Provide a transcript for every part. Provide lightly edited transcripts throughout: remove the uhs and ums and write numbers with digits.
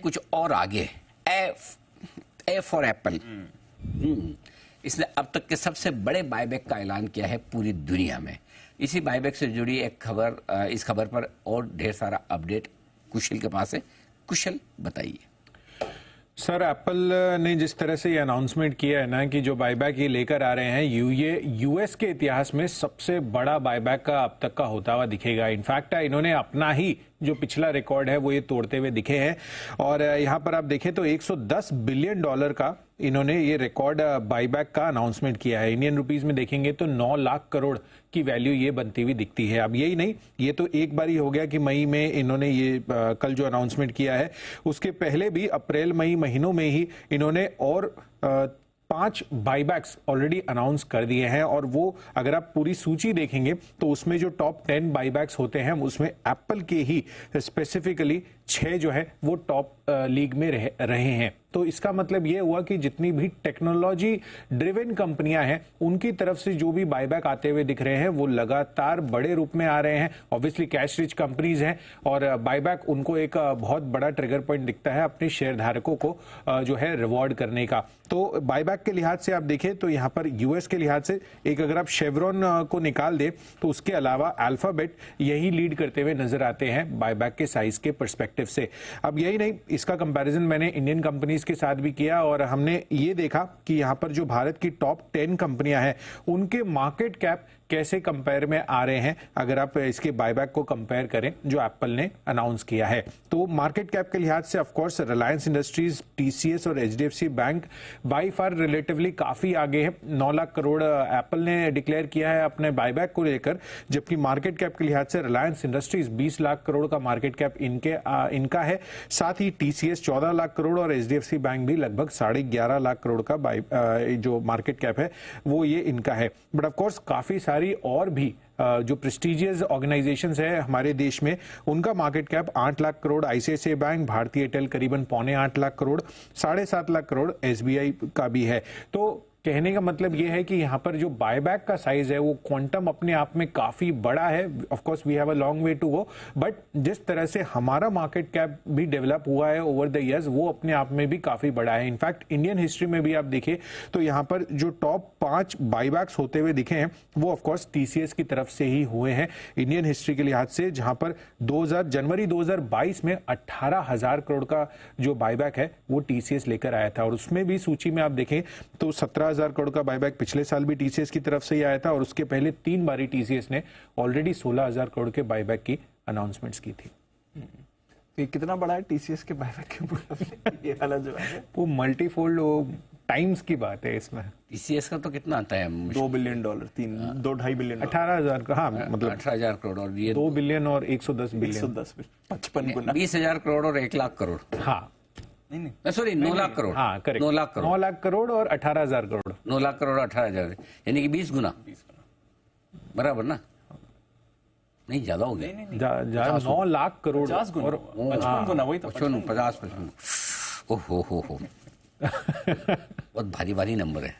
कुछ और आगे, ए फॉर एप्पल। इसने अब तक के सबसे बड़े बायबैक का ऐलान किया है पूरी दुनिया में। इसी बायबैक से जुड़ी एक खबर, इस खबर पर और ढेर सारा अपडेट कुशल के पास है। कुशल, बताइए। सर, एप्पल ने जिस तरह से ये अनाउंसमेंट किया है ना कि जो बायबैक ये लेकर आ रहे हैं, ये यूएस के इतिहास में सबसे बड़ा बायबैक का अब तक का होता हुआ दिखेगा। इनफैक्ट इन्होंने अपना ही जो पिछला रिकॉर्ड है वो ये तोड़ते हुए दिखे हैं। और यहाँ पर आप देखें तो $110 बिलियन का इन्होंने ये रिकॉर्ड बायबैक का अनाउंसमेंट किया है। इंडियन रुपीस में देखेंगे तो 9 लाख करोड़ की वैल्यू ये बनती हुई दिखती है। अब यही नहीं, ये तो एक बार ही हो गया कि मई में इन्होंने ये कल जो अनाउंसमेंट किया है, उसके पहले भी अप्रैल मई महीनों में ही इन्होंने और 5 बायबैक्स ऑलरेडी अनाउंस कर दिए हैं। और वो अगर आप पूरी सूची देखेंगे तो उसमें जो टॉप 10 बायबैक्स होते हैं उसमें एप्पल के ही स्पेसिफिकली 6 जो है वो टॉप लीग में रहे हैं। तो इसका मतलब ये हुआ कि जितनी भी टेक्नोलॉजी ड्रिवन कंपनियां हैं उनकी तरफ से जो भी बायबैक आते हुए दिख रहे हैं वो लगातार बड़े रूप में आ रहे हैं। ऑब्वियसली कैश रिच कंपनीज हैं और बायबैक उनको एक बहुत बड़ा ट्रिगर पॉइंट दिखता है अपने शेयर धारकों को जो है रिवॉर्ड करने का। तो बायबैक के लिहाज से आप देखें तो यहाँ पर यूएस के लिहाज से एक अगर आप शेवरॉन को निकाल दें तो उसके अलावा अल्फाबेट यही लीड करते हुए नजर आते हैं बायबैक के साइज के पर्सपेक्टिव से। अब यही नहीं, इसका कंपैरिजन मैंने इंडियन कंपनीज के साथ भी किया और हमने ये देखा कि यहाँ पर जो भारत की टॉप 10 कंपनियां हैं उनके मार्केट कैप कैसे कंपेयर में आ रहे हैं अगर आप इसके बायबैक को कंपेयर करें जो एप्पल ने अनाउंस किया है। तो मार्केट कैप के लिहाज से ऑफ कोर्स रिलायंस इंडस्ट्रीज, टीसीएस और HDFC Bank by far relatively काफी आगे है। 9 लाख करोड़ एप्पल ने डिक्लेयर किया है अपने बायबैक को लेकर, जबकि मार्केट कैप के लिहाज से रिलायंस इंडस्ट्रीज 20 लाख करोड़ का मार्केट कैप इनका है। साथ ही टीसीएस 14 लाख करोड़ और एचडीएफसी बैंक भी लगभग 11.5 लाख करोड़ का जो मार्केट कैप है वो ये इनका है। बट ऑफ कोर्स काफी सारी और भी जो प्रेस्टिजियस ऑर्गेनाइजेशंस है हमारे देश में उनका market cap 8 lakh crore, ICICI bank, भारतीय एयरटेल करीबन 7.25 लाख करोड़, 7.5 लाख करोड़ एसबीआई का भी है। तो कहने का मतलब यह है कि यहाँ पर जो बायबैक का साइज है वो क्वांटम अपने आप में काफी बड़ा है। Of course we have a long way to go, but जिस तरह से हमारा मार्केट कैप भी डेवलप हुआ है ओवर द इयर्स वो अपने आप में भी काफी बड़ा है। इनफैक्ट इंडियन हिस्ट्री में भी आप देखिए तो यहाँ पर जो टॉप 5 बायबैक्स होते हुए दिखे हैं वो ऑफ कोर्स टीसीएस की तरफ से ही हुए हैं इंडियन हिस्ट्री के लिहाज से, जहां पर जनवरी 2022 में 18,000 करोड़ का जो बायबैक है वो टीसीएस लेकर आया था। और उसमें भी सूची में आप देखें तो 17,000 करोड़ का बायबैक पिछले साल भी टीसीएस की तरफ से ही आया था और उसके पहले 3 बारी टीसीएस ने ऑलरेडी 16,000 करोड़ के बायबैक की अनाउंसमेंट्स की थी। ये कितना बड़ा है टीसीएस के बायबैक के मुकाबले? ये वाला जो है वो मल्टीफोल्ड टाइम्स की बात है इसमें। टीसीएस का तो कितना आता है? $2 बिलियन, 2.5 बिलियन, 18,000 का, हाँ मतलब 18,000 करोड़ और ये 2 बिलियन और 110 बिलियन, 55 गुना, 20,000 करोड़ और 1 लाख करोड़। हाँ नहीं सॉरी 9 लाख करोड़। हाँ करेक्ट, 9 लाख करोड़, 9 लाख करोड़ और 18,000 करोड़, 9 लाख करोड़ 18,000 यानी कि 20 गुना बराबर ना? नहीं ज्यादा हो गया, 9 लाख करोड़ 50 गुना और 55 गुना, वही तो 50 ओहो बहुत भारी भारी नंबर है।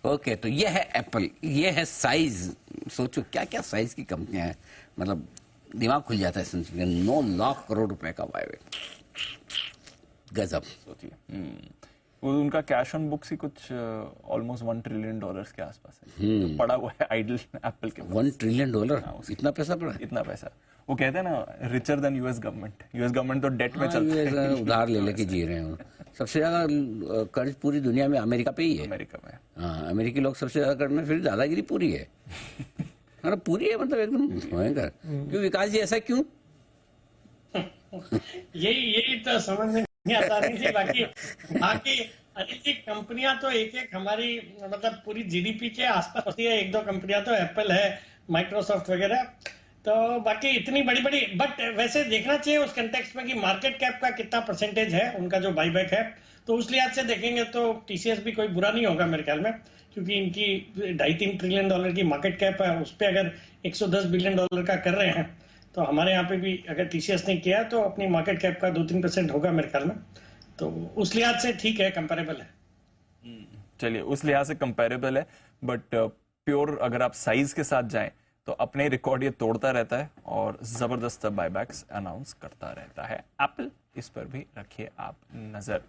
ओके, तो ये है एप्पल, ये है साइज। सोचो क्या क्या साइज की कंपनियां हैं, मतलब दिमाग खुल जाता है सुन 9 लाख करोड़ रुपए का बायबैक, गजब। सोचिए वो उनका कैश ऑन बुक्स ही कुछ ऑलमोस्ट $1 ट्रिलियन के आसपास है जो पड़ा हुआ है आइडल एप्पल के। $1 ट्रिलियन, इतना पैसा पड़ा? इतना पैसा, वो कहते हैं ना richer than US government. US government तो डेट में चलती है, उधार ले लेके जी रहे हैं। सबसे ज्यादा कर्ज पूरी दुनिया में अमेरिका पे ही है। अमेरिका में, हाँ, अमेरिकी लोग सबसे ज्यादा कर्ज में, फिर दादागिरी पूरी है। मतलब पूरी है, मतलब एकदम भयंकर। क्यों विकास जी, ऐसा क्यों? यही तो समझ में नहीं आता नहीं थी। बाकी अनिल जी, कंपनियां तो एक एक हमारी मतलब पूरी जीडीपी के आसपास होती है। 1-2 कंपनियां तो एप्पल है, माइक्रोसॉफ्ट वगैरह, तो बाकी इतनी बड़ी बड़ी, बट वैसे देखना चाहिए उस कंटेक्स्ट में कि मार्केट कैप का कितना परसेंटेज है उनका जो बायबैक है। तो उस लिहाज से देखेंगे तो टीसीएस भी कोई बुरा नहीं होगा मेरे ख्याल में, क्योंकि इनकी $2.5-3 ट्रिलियन की मार्केट कैप है, उस पर अगर $110 बिलियन का कर रहे हैं तो हमारे यहाँ पे भी अगर टीसीएस ने किया तो अपनी मार्केट कैप का 2-3% होगा मेरे ख्याल में। तो उस लिहाज से ठीक है, कंपेरेबल है। चलिए, उस लिहाज से कंपेरेबल है, बट प्योर अगर आप साइज के साथ जाएं तो अपने रिकॉर्ड ये तोड़ता रहता है और जबरदस्त बायबैक्स अनाउंस करता रहता है एप्पल। इस पर भी रखिए आप नजर।